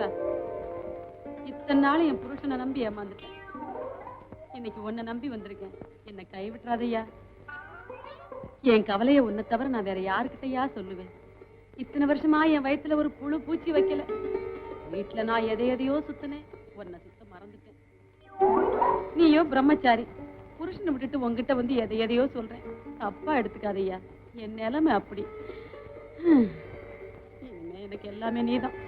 கணேசா, இத்தனை நாள் என் புருஷனை நம்பி ஏமாந்துட்டேன். இன்னைக்கு உன்னை நம்பி வந்திருக்கேன். என்னை கைவிட்டுறாதையா. என் கவலையை உன்னை தவிர நான் வேற யாருக்கிட்டையா சொல்லுவேன்? இத்தனை வருஷமா என் வயித்துல ஒரு புழு பூச்சி வைக்கல. வீட்டுல நான் எதையோ சுத்தினேன், உன்னை சுத்த மறந்துட்டேன். நீயோ பிரம்மச்சாரி, புருஷனை விட்டுட்டு உங்ககிட்ட வந்து எதையோ சொல்றேன். தப்பா எடுத்துக்காதையா, என் நிலைமை அப்படி. இனிமே எனக்கு எல்லாமே நீதான்.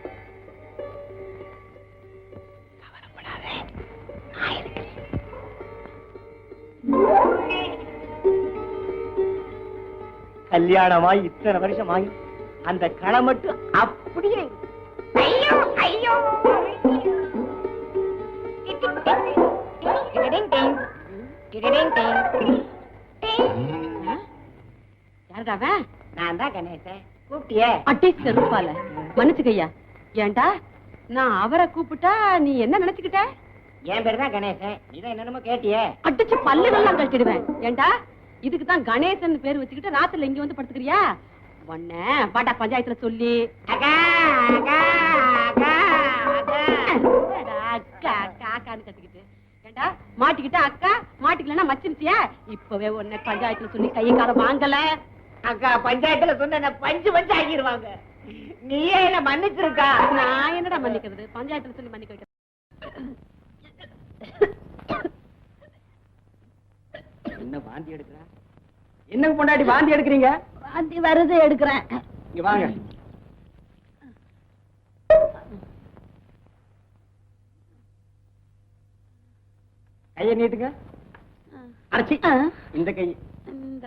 கல்யாணமாய் இத்தனை வருஷமாயி அந்த களை மட்டும் அப்படியே. ஐயோ ஐயோ, நான் தான் கணேசன். கூப்பிட்டியே? அட்டை செருப்பால மன்னிச்சுக்கையா. ஏண்டா நான் அவரை கூப்பிட்டா நீ என்ன நினைச்சுக்கிட்ட? என் பேரு தான் கணேசன், நீதான் என்னென்னமோ கேட்டியே. அடிச்சு பல்லுகள்லாம் கழட்டிடுவேன். ஏண்டா இதுக்குதான் கணேசன் பேர் வச்சுக்கிட்டு ராத்திரில இங்க வந்து படுத்துக்கிறியா? ஒன்ன பாட்டா பஞ்சாயத்துல சொல்லி அக்கா அக்கா அக்கா அக்கா காக்கான்னு கத்திக்கிட்டு ஏண்டா மாட்டிக்கிட்ட அக்கா, மாட்டிக்கலன்னா மச்சிருச்சியா? இப்பவே உன்னை பஞ்சாயத்துல சொல்லி கையை கால வாங்கல. அக்கா பஞ்சாயத்துல சொன்ன பஞ்சு பஞ்சு ஆகிடுவாங்க. நீயே என்ன மன்னிச்சிருக்கா? நான் என்னடா மன்னிக்கிறது? பஞ்சாயத்துல சொல்லி மன்னிக்க வைக்க. என்ன வாந்தி எடுக்கிற? என்ன பொண்டாட்டி வாந்தி எடுக்கிறீங்க? வாந்தி வருது, எடுக்கிறேன். இங்க வாங்க. கையை நீட்டுங்க. அரைச்சி இந்த கை. இந்த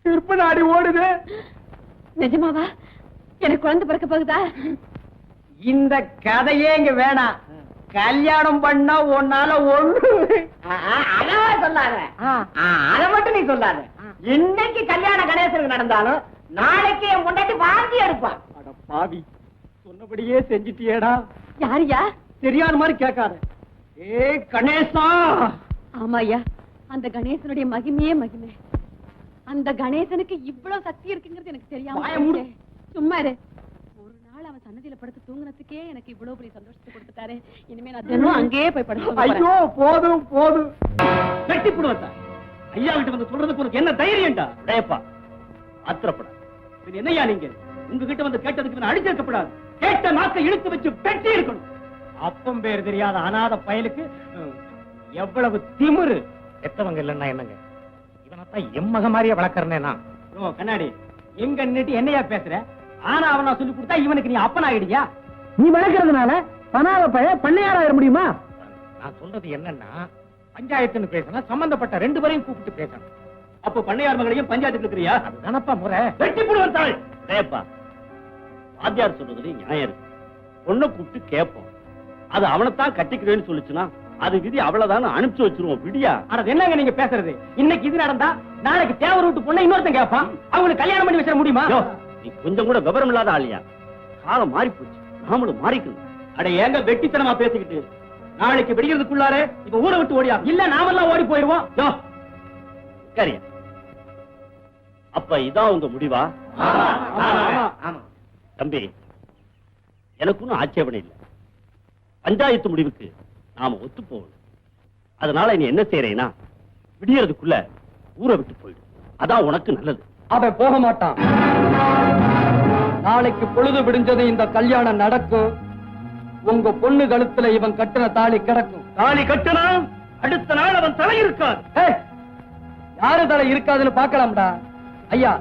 திருப்ப நாடி ஓடுது. நிஜமாவா? எனக்கு குழந்தை பிறக்க போகுதா? இந்த கதையே இங்க வேணாம். கல்யாணம் பண்ணா உன்னால ஒண்ணு சொல்லாத. அத மட்டும் நீ சொல்லாத. இன்னைக்கு கல்யாண கணேசனுக்கு நடந்தாலும் நாளைக்கு என் முன்னாடி வாந்தி எடுப்பான். அட பாவி, சொன்னபடியே செஞ்சிட்டியேடா. யாரியா? தெரியாத மாதிரி கேட்காத. ஏ கணேசா. ஆமாய்யா, அந்த கணேசனுடைய மகிமையே மகிமை. அந்த கணேசனுக்கு இவ்வளவு சக்தி இருக்குங்கிறது எனக்கு தெரியாம. சும்மா இரு. ஒரு நாள் அவன் சன்னதியில படுத்து தூங்குனதுக்கே எனக்கு இவ்வளவு பெரிய சந்தோஷத்தை கொடுத்துட்டாரு. இனிமே நான் தினம் அங்கேயே போய் படுத்து. ஐயோ போதும் போதும். கட்டி போடுவா. ஐயா கிட்ட வந்து சொல்றதுக்கு உனக்கு என்ன தைரியம்டா? டேப்பா ஆத்திரப்பட. என்னையா நீங்க உங்ககிட்ட வந்து கேட்டதுக்கு அடிச்சிருக்கப்படாது. கேட்ட நாக்கை இழுத்து வச்சு பெட்டி இருக்கணும். அப்பம் பேர் தெரியாத அநாத பயலுக்கு எவ்வளவு திமிரு. எத்தவங்க இல்லன்னா என்னங்க? இவனத்தான் எம்மக மாதிரியே வளர்க்கறேன்னா. கண்ணாடி எங்க நின்னுட்டு என்னையா பேசுற? ஆனா அவனா சொல்லி கொடுத்தா இவனுக்கு நீ அப்பனாயிடுயா? நீ வளர்க்கறதுனால பனாத பய பண்ணையாராயிர முடியுமா? நான் சொல்றது என்னன்னா, பஞ்சாயத்துன்னு பேசினா சம்பந்தப்பட்ட ரெண்டு பேரையும் கூப்பிட்டு பேசணும். அப்ப பண்ணையார் மகளையும் பஞ்சாயத்துக்கு இருக்கிறியா? அதுதானப்பா முறை. வெட்டி போடுவாள். டேப்பா, வாத்தியார் சொல்றதுல நியாயம் இருக்கு. பொண்ணை கூப்பிட்டு கேட்போம். அது அவனைத்தான் கட்டிக்கிறேன்னு சொல்லிச்சுன்னா அது விதி அவ்வளவுதான் அனுப்பிச்சு வச்சிருவோம். விடியா? ஆனா என்னங்க நீங்க பேசுறது? இன்னைக்கு இது நடந்தா நாளைக்கு தேவர் விட்டு பொண்ணை இன்னொருத்தன் கேட்பான். அவங்களுக்கு கல்யாணம் பண்ணி வச்சிட முடியுமா? நீ கொஞ்சம் கூட விவரம் இல்லாத ஆளியா? காலம் மாறி போச்சு, நாமளும் மாறிக்கணும். அட ஏங்க வெட்டித்தனமா பேசிக்கிட்டு? நாளைக்கு வெடிக்கிறதுக்குள்ளார இப்ப ஊரை விட்டு ஓடியா? இல்ல நாமெல்லாம் ஓடி போயிருவோம். சரியா? அப்ப இதான் உங்க முடிவா? தம்பி, எனக்கு ஒன்னும் ஆட்சேபனை இல்லை. பஞ்சாயத்து முடிவுக்கு நாம ஒத்து போகணும். அதனால நீ என்ன செய்யறேன்னா, விடியறதுக்குள்ள ஊரை விட்டு போயிடு. அதான் உனக்கு நல்லது. அவன் போக மாட்டான். நாளைக்கு பொழுது விடிஞ்சது இந்த கல்யாணம் நடக்கும். உங்க பொண்ணு கழுத்துல இவன் கட்டின தாலி கிடக்கும். தாலி கட்டினா அடுத்த நாள் அவன் தலை இருக்காது. யாரு தலை இருக்காதுன்னு பாக்கலாம்டா. ஐயா,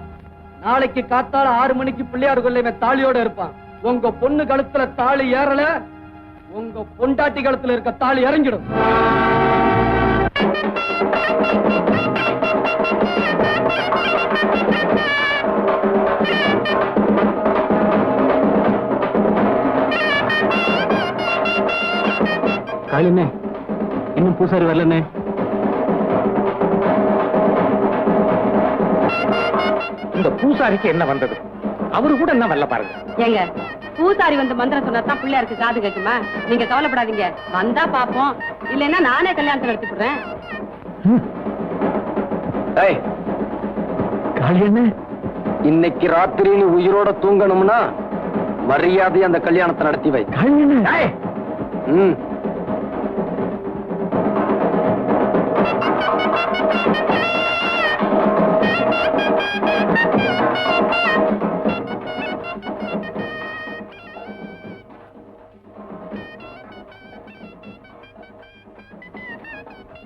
நாளைக்கு காத்தால 6 மணிக்கு பிள்ளையார் கொள்ள இவன் தாலியோட இருப்பான். உங்க பொண்ணு கழுத்துல தாலி ஏறல, உங்க பொண்டாட்டி கழுத்துல இருக்க தாலி இறங்கிடும். காளினே, இன்னும் பூசாரி வரலனே. இந்த பூசாரிக்கு என்ன வந்தது? அவரு கூட என்ன வரல பாருங்க. ஏங்க, பூசாரி வந்து மந்திரம் சொன்னதான் பிள்ளையாருக்கு காது கேட்குமா? நீங்க கவலைப்படாதீங்க, வந்தா பாப்போம். இல்லைன்னா நானே கல்யாணத்தை நடத்தி போடுறேன். காளியண்ணே, இன்னைக்கு ராத்திரி நீ உயிரோட தூங்கணும்னா மரியாதை அந்த கல்யாணத்தை நடத்தி வை. ம்.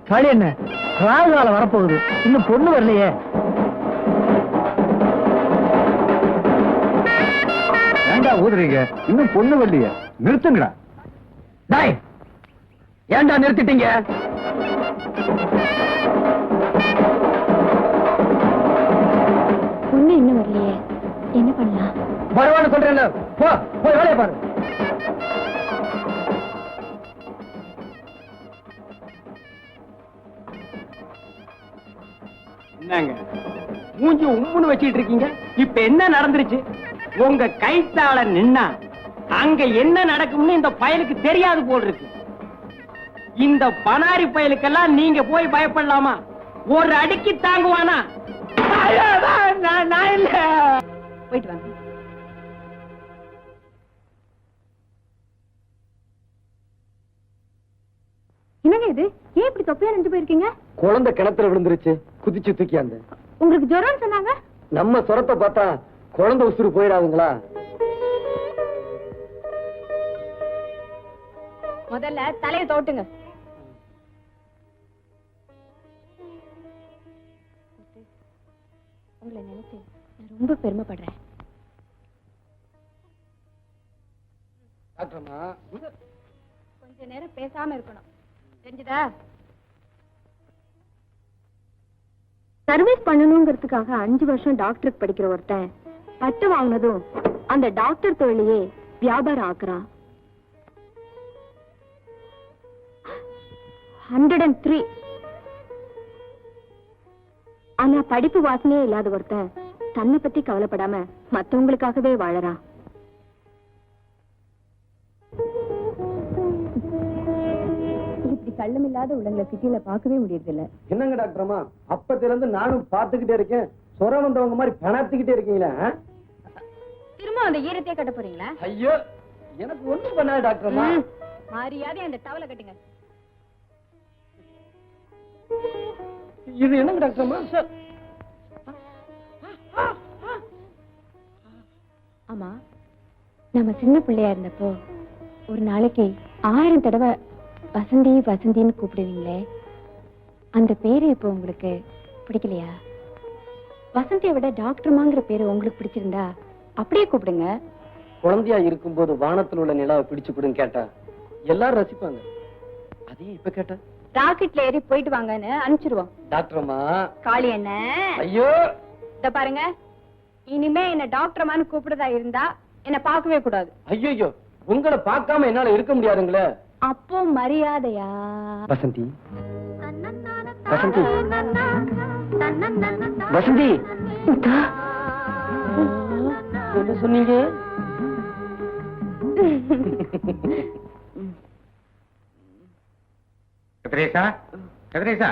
களி என்ன ராகுகாலம் வரப்போகுது, இன்னும் பொண்ணு வரலையே. ஏண்டா ஊதுறீங்க, இன்னும் பொண்ணு வரலையே, நிறுத்துங்கடா. டேய், ஏன்டா நிறுத்திட்டீங்க? பொண்ணு இன்னும் வரலையே, என்ன பண்ணலாம்? வருவான்னு சொல்றேன்ல, போ போய் வேலையை பாரு. என்னங்க மூஞ்சி உம்முன்னு வச்சிட்டு இருக்கீங்க? இப்ப என்ன நடந்துருச்சு? உங்க கைத்தால நின்னா அங்க என்ன நடக்கும்னு இந்த பயலுக்கு தெரியாது போல் இருக்கு. இந்த பனாரி பயலுக்கெல்லாம் நீங்க போய் பயப்படலாமா? ஒரு அடிக்கு தாங்குவானா? நான் இல்ல. போயிட்டு வாங்க. என்னங்க இது, ஏன் இப்படி தொப்பையா நின்று போயிருக்கீங்க? குழந்தை கிணத்துல விழுந்துருச்சு, குதிச்சு தூக்கியாந்து. உங்களுக்கு ஜுரம் சொன்னாங்க. நம்ம சொரத்தை பார்த்தா குழந்தை உசுறு போயிடாதுங்களா? முதல்ல தலையை தோட்டுங்க. உங்களை நினைச்சு நான் ரொம்ப பெருமைப்படுறேன். டாக்டர்மா, கொஞ்ச நேரம் பேசாம இருக்கணும், தெரிஞ்சுதா? சர்வீஸ் பண்ணணுங்கிறதுக்காக 5 வருஷம் டாக்டருக்கு படிக்கிற ஒருத்தன் பட்டு வாங்கினதும் அந்த டாக்டர் தொழிலையே வியாபாரம் ஆக்குறான். 103. ஆனா படிப்பு வாசனையே இல்லாத ஒருத்தன் தன்னை பத்தி கவலைப்படாம மத்தவங்களுக்காகவே வாழறான். இப்படி கள்ளமில்லாத உள்ளங்களை சிட்டியில பார்க்கவே முடியறதில்ல. என்னங்க டாக்டர்மா, அப்பத்துல இருந்து நானும் பாத்துக்கிட்டே இருக்கேன். சொரம் வந்தவங்க மாதிரி பணத்துக்கிட்டே இருக்கீங்களா? திரும்ப அந்த ஈரத்தையே கட்ட போறீங்களா? ஐயோ, எனக்கு ஒண்ணும் பண்ணாது டாக்டர்மா. மரியாதை அந்த டவலை கட்டுங்க. இது என்னங்க டாக்டர்மா? ஆமா, நம்ம சின்ன பிள்ளையா இருந்தப்போ ஒரு நாளைக்கு 1000 தடவை வசந்தி வசந்தின்னு கூப்பிடுவீங்களே, அந்த பேரு இப்போ உங்களுக்கு பிடிக்கலையா? வசந்தியை விட டாக்டர்மாங்கிற பேரு உங்களுக்கு பிடிச்சிருந்தா அப்படியே கூப்பிடுங்க. குழந்தையா இருக்கும்போது வானத்தில் உள்ள நிலாவை பிடிச்சு கொடுன்னு கேட்டா எல்லாரும் ரசிப்பாங்க. அதையும் இப்ப கேட்டா ராக்கெட்ல ஏறி போயிட்டு வாங்கன்னு அனுப்பிச்சிருவோம். டாக்டர்மா, காளி என்ன, ஐயோ இத பாருங்க, இனிமே என்ன டாக்டர்மான்னு கூப்பிடுறதா இருந்தா என்ன பார்க்கவே கூடாது. ஐயோ, உங்களை பார்க்காம என்னால இருக்க முடியாதுங்களே. அப்போ மரியாதையா? வசந்தி, வசந்தி, வசந்தி, என்ன சொன்னீங்க? கதிரேசா, கதிரேசா,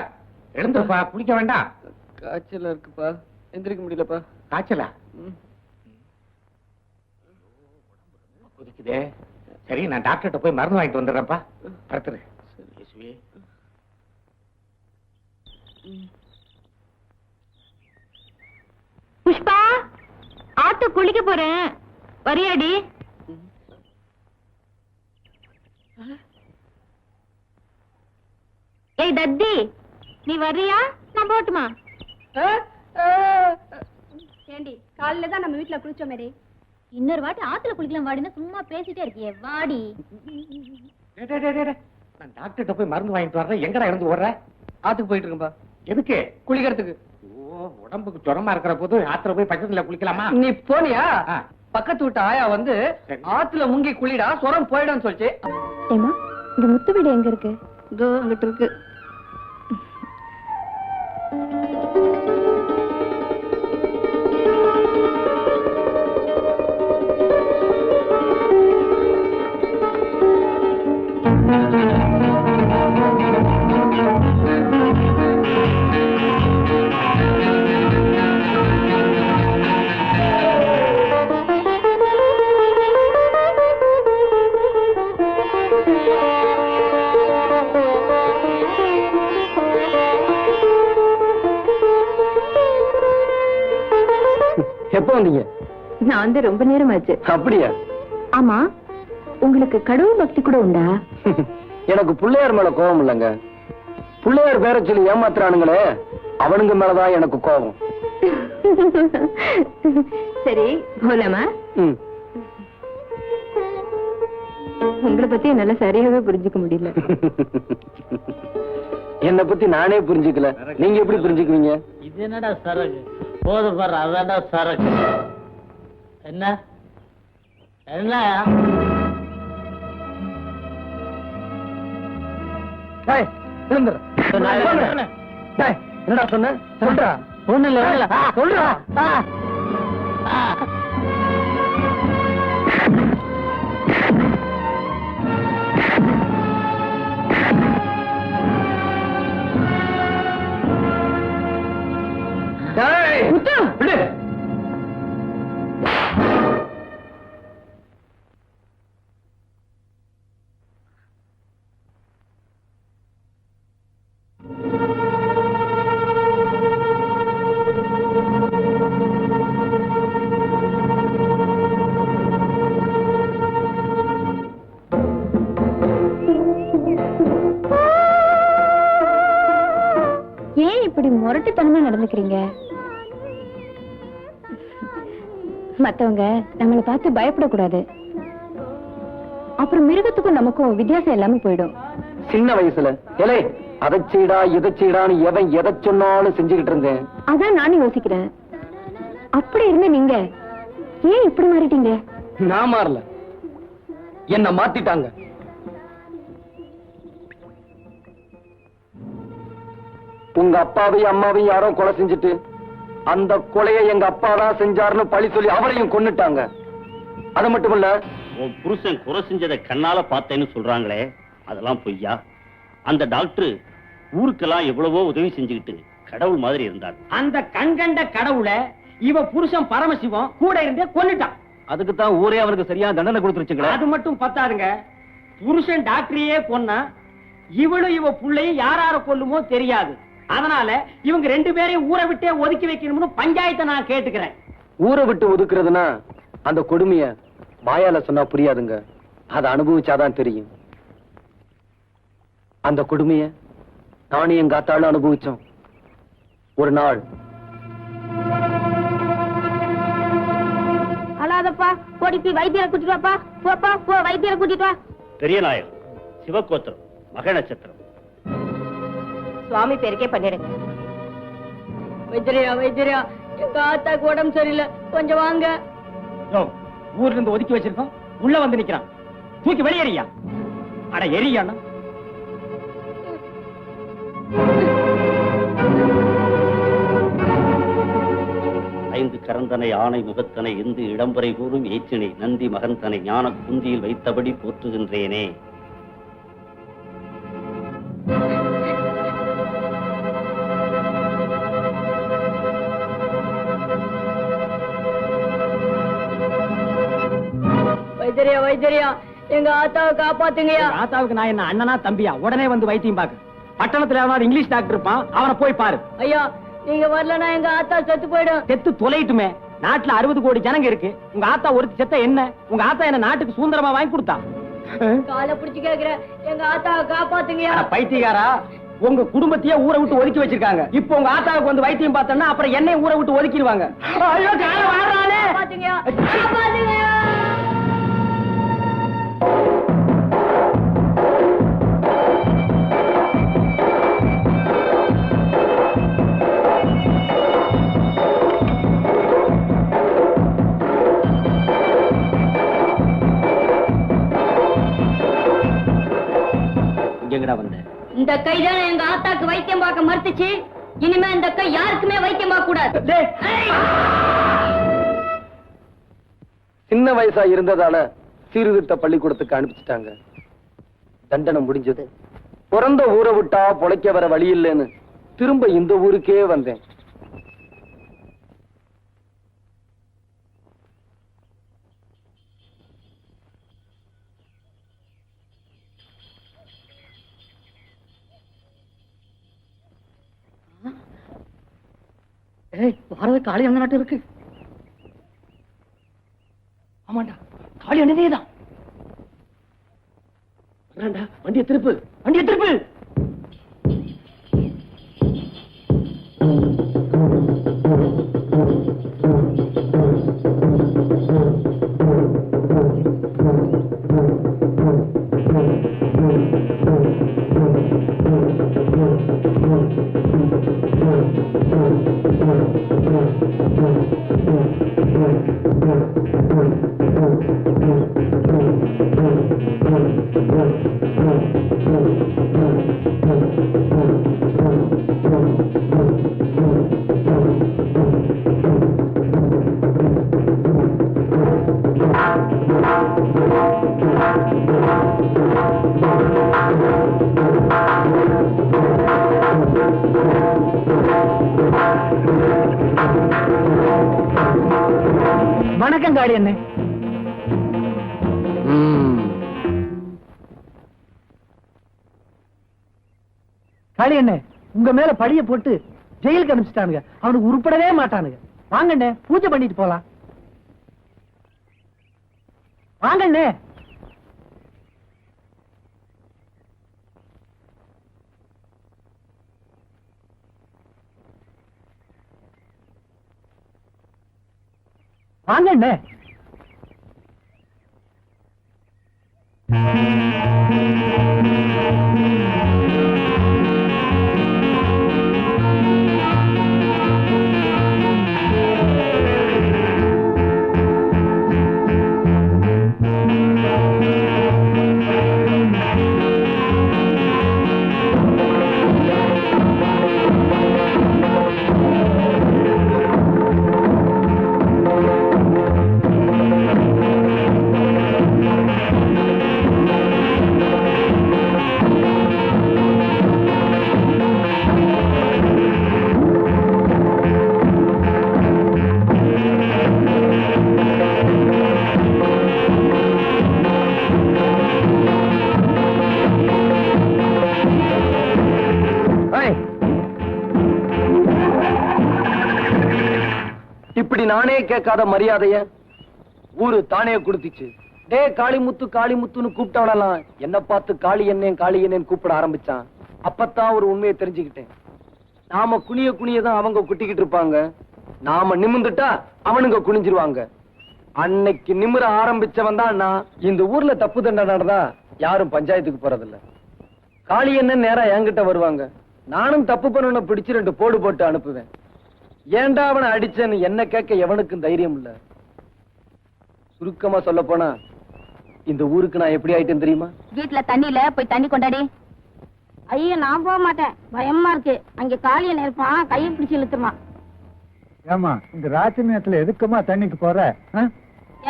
எழுந்துப்பா, குளிக்க வேண்டாம். காய்ச்சல் இருக்குப்பா, எந்திரிக்க முடியலப்பா. காய்ச்சலா? குதிக்குதே. சரி, நான் டாக்டர்கிட்ட போய் மருந்து வாங்கிட்டு வந்துடுறேன்ப்பா. படுத்துரு. புஷ்பா, ஆத்து குளிக்க போறேன், வரியாடி? ஏய் தத்தி, நீ வர்றியா? நான் போட்டுமா? ஏண்டி, காலையில தான் நம்ம வீட்டுல குளிச்சோமேடி, இன்னொரு வாட்டி ஆத்துல குளிக்கலாம் வாடினா சும்மா பேசிட்டே இருக்கியே, வாடி. நான் டாக்டர்கிட்ட போய் மருந்து வாங்கிட்டு வர்றேன். எங்கடா இருந்து ஓடுற? ஆத்துக்கு போயிட்டு இருக்கேன்பா. எதுக்கு? குளிக்கிறதுக்கு. ஓ, உடம்புக்கு ஜுரமா இருக்கிற போது ஆத்துல போய் பக்கத்துல குளிக்கலாமா? நீ போனியா? ஆ. பக்கத்து வீட்டு ஆயா வந்து சரி. ஆத்துல முங்கி குளிடா, சொரம் போயிடும் சொல்லிச்சு. ஏமா, இந்த முத்து வீடு எங்க இருக்கு? இதோ அங்கிட்டு இருக்கு. எப்ப வந்தீங்க? நான் வந்து ரொம்ப நேரம் ஆச்சு. அப்படியா? ஆமா, உங்களுக்கு கடவுள் பக்தி கூட உண்டா? எனக்கு பிள்ளையார் மேல கோபம் இல்லைங்க. பிள்ளையார் பேரை சொல்லி ஏமாத்துறானுங்களே, அவனுங்க மேலதான் எனக்கு கோபம். சரி, போலாமா? உங்களை பத்தி என்னால சரியாவே புரிஞ்சுக்க முடியல. என்னை பத்தி நானே புரிஞ்சுக்கல, நீங்க எப்படி புரிஞ்சுக்குவீங்க? இது என்னடா சரக்கு? போது பாரு, அதான்டா சரக்கு. என்ன என்ன என்னடா சொன்ன? சொல்றா. ஒண்ணு இல்ல சொல்றா. விடு. ஏன் இப்படி முரட்டுத்தனமா நடந்துக்கிறீங்க? மத்தவங்க நம்மளை பார்த்து பயப்படக்கூடாது. அப்புறம் மிருகத்துக்கும் நமக்கும் வித்தியாசம் எல்லாமே போயிடும். சின்ன வயசுல எலே அதை செய்டா இதை செய்டான்னு எவன் எதை சொன்னாலும் செஞ்சுக்கிட்டு இருந்தேன். அதான் நானும் யோசிக்கிறேன். அப்படி இருந்த நீங்க ஏன் இப்படி மாறிட்டீங்க? நான் மாறல, என்ன மாத்திட்டாங்க. உங்க அப்பாவையும் அம்மாவையும் யாரோ கொலை செஞ்சுட்டு அந்த கொலையை எங்க அப்பா தான் செஞ்சாருன்னு பழி சொல்லி அவரையும் கொன்னுட்டாங்க. அது மட்டும் இல்ல, உன் புருஷன் குறை செஞ்சதை கண்ணால பார்த்தேன்னு சொல்றாங்களே, அதெல்லாம் பொய்யா? அந்த டாக்டர் ஊருக்கெல்லாம் எவ்வளவோ உதவி செஞ்சுக்கிட்டு கடவுள் மாதிரி இருந்தார். அந்த கண்கண்ட கடவுளை இவ புருஷன் பரமசிவம் கூட இருந்தே கொன்னுட்டான். அதுக்கு தான் ஊரே அவனுக்கு சரியான தண்டனை கொடுத்துருச்சுங்களா? அது மட்டும் பத்தாதுங்க, புருஷன் டாக்டரையே கொன்னா இவளும் இவ புள்ளையும் யாரார கொல்லுமோ தெரியாது. அதனால இவங்க ரெண்டு பேரையும் ஊரை விட்டே ஒதுக்கி வைக்கணும்னு பஞ்சாயத்தை நான் கேட்டுக்கிறேன். ஊரை விட்டு ஒதுக்குறதுன்னா அந்த கொடுமைய வாயால சொன்னா புரியாதுங்க, அதை அனுபவிச்சாதான் தெரியும். அந்த கொடுமைய நானும் எங்க அத்தாளும் அனுபவிச்சோம். ஒரு நாள் அழாதப்பா, ஓடிப்பி வைத்தியரை கூட்டிட்டு வாப்பா. போப்பா, போ, வைத்தியரை கூட்டிட்டு வா. பெரிய நாயர், சிவகோத்திரம், மக நட்சத்திரம். சுவாமி பேருக்கே பண்ணிடுங்க. வைத்திரியா வைத்திரியா, எங்க ஆத்தாக்கு உடம்பு சரியில்லை, கொஞ்சம் வாங்க. ஊர்ல இருந்து ஒதுக்கி வச்சிருக்கோம், உள்ள வந்து நிக்கிறான். தூக்கி வெளியேறியா? அட எரியாண்ணா. ஐந்து கரந்தனை ஆணை முகத்தனை எந்து இடம்பரை கூறும் ஏச்சினை நந்தி மகந்தனை ஞான குந்தியில் வைத்தபடி போற்றுகின்றேனே. வைத்திரியா வைத்திரியா, எங்க ஆத்தாவை காப்பாத்துங்கயா. ஆத்தாவுக்கு நான் என்ன அண்ணனா தம்பியா? உடனே வந்து வைத்தியம் பாக்கு. பட்டணத்துல எவனாவது இங்கிலீஷ் டாக்டர் இருப்பான், அவனை போய் பாரு. ஐயா, நீங்க வரலன்னா எங்க ஆத்தா செத்து போயிடும். செத்து தொலைட்டுமே, நாட்டுல 60 கோடி ஜனங்க இருக்கு. உங்க ஆத்தா ஒருத்தி செத்த என்ன? உங்க ஆத்தா என்ன நாட்டுக்கு சுதந்திரமா வாங்கி கொடுத்தா? காலை பிடிச்சு கேக்குறேன், எங்க ஆத்தாவை காப்பாத்துங்கயா. அட பைத்தியக்காரா, உங்க குடும்பத்தையே ஊரை விட்டு ஒதுக்கி வச்சிருக்காங்க. இப்போ உங்க ஆத்தாவுக்கு வந்து வைத்தியம் பார்த்தோம்னா அப்புறம் என்னையும் ஊரை விட்டு ஒதுக்கிடுவாங்க. ஐயோ, காலை வாடுறானே. காப்பாத்துங்கயா, காப்பாத்துங்கயா. எங்கடா வந்த? இந்த கைதான எங்க ஆத்தாக்கு வைத்தியம் பார்க்க மறுத்துச்சு. இனிமே இந்த கை யாருக்குமே வைத்தியம் பார்க்க கூடாது. சின்ன வயசா இருந்ததால சீர்திருத்த பள்ளிக்கூடத்துக்கு அனுப்பிச்சிட்டாங்க. தண்டனை முடிஞ்சது. பிறந்த ஊரை விட்டா பொழைக்க வர வழி இல்லைன்னு திரும்ப இந்த ஊருக்கே வந்தேன். பாரத காளி அந்த நாட்டு இருக்கு. அதேதான். வண்டியை திருப்பு, வண்டியை திருப்பு. வணக்கம் காளி அண்ணே. காளி அண்ணே, உங்க மேல பழிய போட்டு ஜெயிலுக்கு அனுப்பிச்சிட்டானுங்க. அவனுக்கு உருப்படவே மாட்டானுங்க. வாங்கண்ணே, பூஜை பண்ணிட்டு போலாம். வாங்கண்ணே. வாங்கண்ணே. இப்படி நானே கேட்காத மரியாதைய ஊரு தானே கொடுத்துச்சு. டே காளிமுத்து காளிமுத்துன்னு கூப்பிட்டவனெல்லாம் என்ன பார்த்து காளி என்னேன்னு கூப்பிட ஆரம்பிச்சான். அப்பத்தான் ஒரு உண்மையை தெரிஞ்சுக்கிட்டேன். நாம குனிய குனியதான் அவங்க குட்டிக்கிட்டு இருப்பாங்க, நாம நிமிந்துட்டா அவனுங்க குனிஞ்சிருவாங்க. அன்னைக்கு நிமிர ஆரம்பிச்சவன் தான் நான். இந்த ஊர்ல தப்பு தண்டை நடந்தா யாரும் பஞ்சாயத்துக்கு போறதில்ல. காளி என்ன நேரா என்கிட்ட வருவாங்க. நானும் தப்பு பண்ணவனை பிடிச்சு 2 போடு போட்டு அனுப்புவேன். ஏண்டா அவனை அடிச்சேன்னு என்ன கேட்க எவனுக்கும் தைரியம் இல்ல. சுருக்கமா சொல்ல போனா இந்த ஊருக்கு நான் எப்படி ஆயிட்டேன் தெரியுமா? வீட்டுல தண்ணியில போய் தண்ணி கொண்டாடி. ஐயோ நான் போக மாட்டேன், பயமா இருக்கு. அங்க காளியன் இருப்பான், கையை பிடிச்சு இழுத்துருவான். ஏமா இந்த ராத்திரி நேரத்துல எதுக்குமா தண்ணிக்கு போற?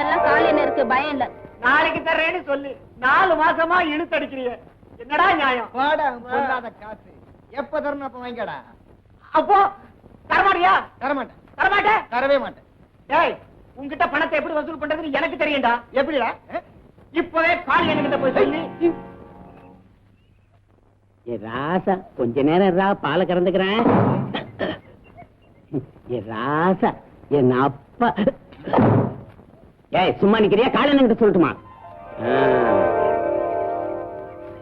எல்லாம் காளியன் இருக்கு, பயம் இல்ல. நாளைக்கு தர்றேன்னு சொல்லி 4 மாசமா இழுத்து அடிக்கிறீங்க. என்னடா நியாயம்? காசு எப்ப தரணும் அப்ப வாங்கிடா. அப்போ தரமாட்டியா? தரமாட்டேன். தரமாட்டேன்? தரவே மாட்டேன். டேய், உன்கிட்ட பணத்தை எப்படி வசூல் பண்றதுன்னு எனக்கு தெரியும்டா. எப்படிடா? இப்பவே காளியன் கிட்ட போய் சொல்லி. ஏ ராசா, கொஞ்ச நேரம் பாலை கறந்துக்கிறேன். ஏ ராசா, என் அப்பா. ஏய் சும்மா நிக்கிறியா? காளியன் கிட்ட சொல்லட்டுமா?